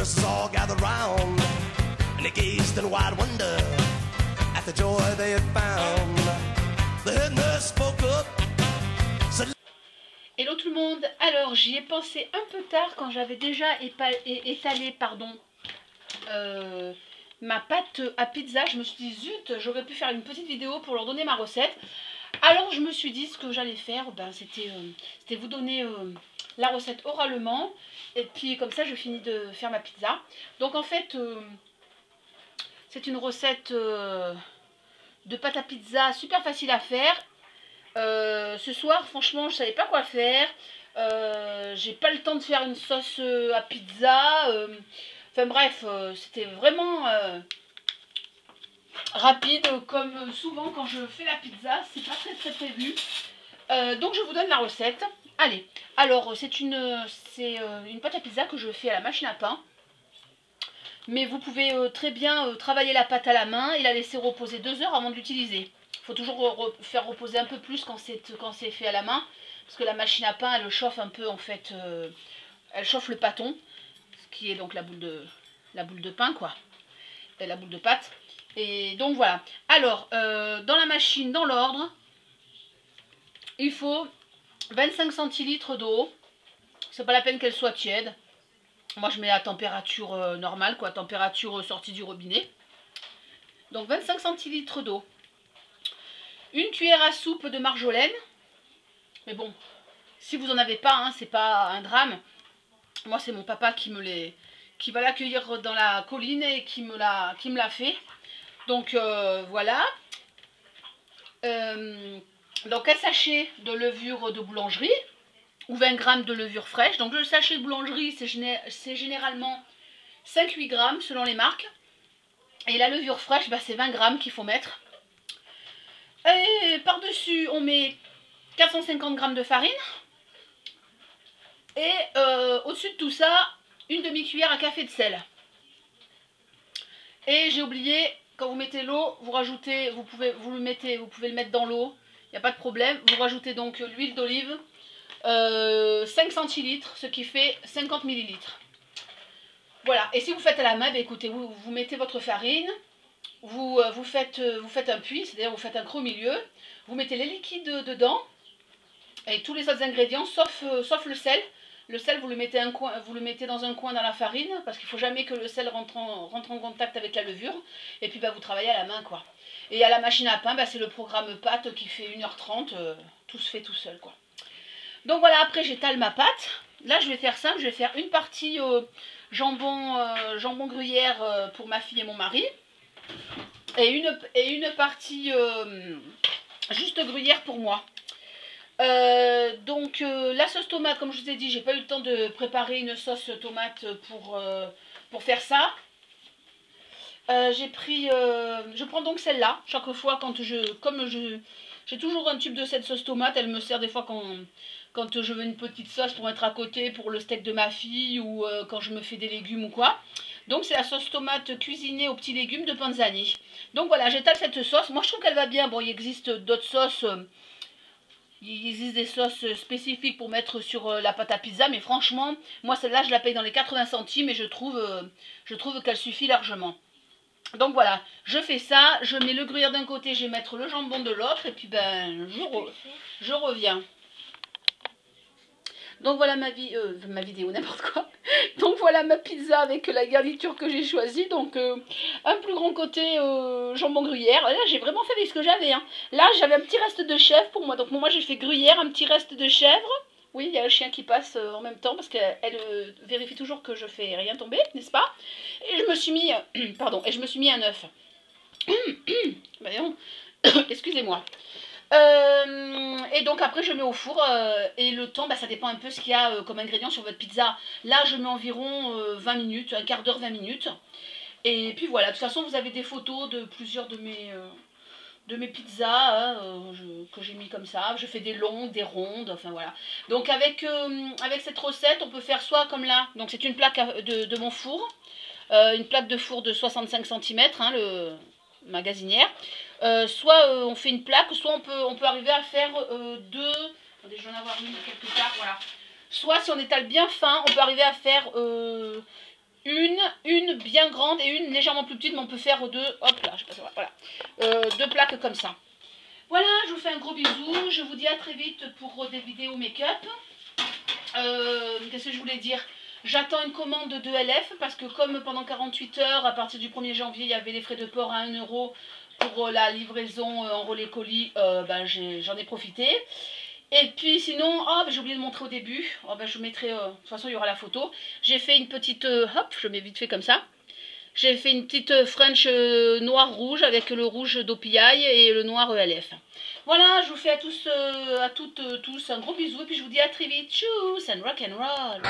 witnesses all gathered round, and they gazed in wide wonder at the joy they had found. The head nurse spoke up. Hello tout le monde, alors j'y ai pensé un peu tard quand j'avais déjà étalé ma pâte à pizza. Je me suis dit zut, j'aurais pu faire une petite vidéo pour leur donner ma recette. Alors je me suis dit ce que j'allais faire, c'était vous donner la recette oralement. Et puis comme ça je finis de faire ma pizza. Donc en fait c'est une recette de pâte à pizza super facile à faire. Ce soir franchement je savais pas quoi faire, j'ai pas le temps de faire une sauce à pizza, enfin bref, c'était vraiment rapide comme souvent quand je fais la pizza, c'est pas très prévu. Donc je vous donne la recette. Allez, alors c'est une pâte à pizza que je fais à la machine à pain, mais vous pouvez très bien travailler la pâte à la main et la laisser reposer 2 heures avant de l'utiliser. Il faut toujours faire reposer un peu plus quand c'est fait à la main, parce que la machine à pain elle chauffe un peu en fait, elle chauffe le pâton, ce qui est donc la boule de pain quoi, la boule de pâte. Et donc voilà. Alors dans la machine, dans l'ordre, il faut 25 centilitres d'eau. C'est pas la peine qu'elle soit tiède. Moi je mets à température normale quoi, température sortie du robinet. Donc 25 centilitres d'eau. Une cuillère à soupe de marjolaine. Mais bon, si vous n'en avez pas, hein, c'est pas un drame. Moi, c'est mon papa qui va l'accueillir dans la colline et qui me l'a fait. Donc voilà. Donc un sachet de levure de boulangerie ou 20 g de levure fraîche. Donc le sachet de boulangerie, c'est généralement 5-8 grammes selon les marques. Et la levure fraîche, c'est 20 grammes qu'il faut mettre. Et par-dessus, on met 450 g de farine. Et au-dessus de tout ça, une demi-cuillère à café de sel. Et j'ai oublié, quand vous mettez l'eau, vous rajoutez, vous pouvez le mettre dans l'eau, il n'y a pas de problème. Vous rajoutez donc l'huile d'olive, 5 centilitres, ce qui fait 50 millilitres. Voilà, et si vous faites à la main, écoutez, vous mettez votre farine. Vous faites un puits, c'est-à-dire vous faites un creux au milieu, vous mettez les liquides dedans et tous les autres ingrédients sauf le sel. Le sel vous le mettez dans un coin dans la farine parce qu'il ne faut jamais que le sel rentre en contact avec la levure. Et puis vous travaillez à la main quoi. Et à la machine à pain, c'est le programme pâte qui fait 1h30, tout se fait tout seul quoi. Donc voilà, après j'étale ma pâte. Là je vais faire simple, je vais faire une partie jambon gruyère pour ma fille et mon mari. Et une partie juste gruyère pour moi. Donc la sauce tomate, comme je vous ai dit, j'ai pas eu le temps de préparer une sauce tomate pour faire ça. Je prends donc celle-là chaque fois j'ai toujours un tube de cette sauce tomate. Elle me sert des fois quand je veux une petite sauce pour mettre à côté pour le steak de ma fille ou quand je me fais des légumes ou quoi. Donc c'est la sauce tomate cuisinée aux petits légumes de Panzani. Donc voilà, j'étale cette sauce. Moi je trouve qu'elle va bien. Bon, il existe d'autres sauces. Il existe des sauces spécifiques pour mettre sur la pâte à pizza. Mais franchement, moi celle-là je la paye dans les 80 centimes et je trouve qu'elle suffit largement. Donc voilà, je fais ça. Je mets le gruyère d'un côté, je vais mettre le jambon de l'autre. Et puis je reviens. Donc voilà ma vidéo, n'importe quoi. Donc voilà ma pizza avec la garniture que j'ai choisie. Donc un plus grand côté jambon gruyère. Là j'ai vraiment fait avec ce que j'avais. Hein. Là j'avais un petit reste de chèvre pour moi. Donc moi j'ai fait gruyère, un petit reste de chèvre. Oui, il y a le chien qui passe en même temps parce qu'elle vérifie toujours que je fais rien tomber, n'est-ce pas? Et je me suis mis, pardon, et je me suis mis un œuf. Excusez-moi. Et donc après je mets au four et le temps ça dépend un peu ce qu'il y a comme ingrédient sur votre pizza. Là je mets environ 20 minutes, un quart d'heure, 20 minutes. Et puis voilà, de toute façon vous avez des photos de plusieurs de mes pizzas que j'ai mis comme ça. Je fais des longues, des rondes, enfin voilà. Donc avec cette recette on peut faire soit comme là, donc c'est une plaque de mon four, une plaque de four de 65 cm, hein, le magasinière. Soit on fait une plaque, soit on peut arriver à faire deux. Attendez, je vais en avoir une quelque part, voilà. Soit si on étale bien fin, on peut arriver à faire une bien grande et une légèrement plus petite, mais on peut faire deux, hop là, je sais pas, voilà, deux plaques comme ça. Voilà, je vous fais un gros bisou, je vous dis à très vite pour des vidéos make-up. Qu'est-ce que je voulais dire? J'attends une commande de LF parce que comme pendant 48 heures, à partir du 1er janvier, il y avait les frais de port à 1 € pour la livraison en relais colis, j'en ai profité. Et puis sinon, j'ai oublié de montrer au début, je vous mettrai, de toute façon il y aura la photo. J'ai fait une petite, hop, je mets vite fait comme ça. J'ai fait une petite French noir-rouge avec le rouge d'OPI et le noir ELF. Voilà, je vous fais à tous, à toutes, tous un gros bisou et puis je vous dis à très vite. Tchuss and rock and roll.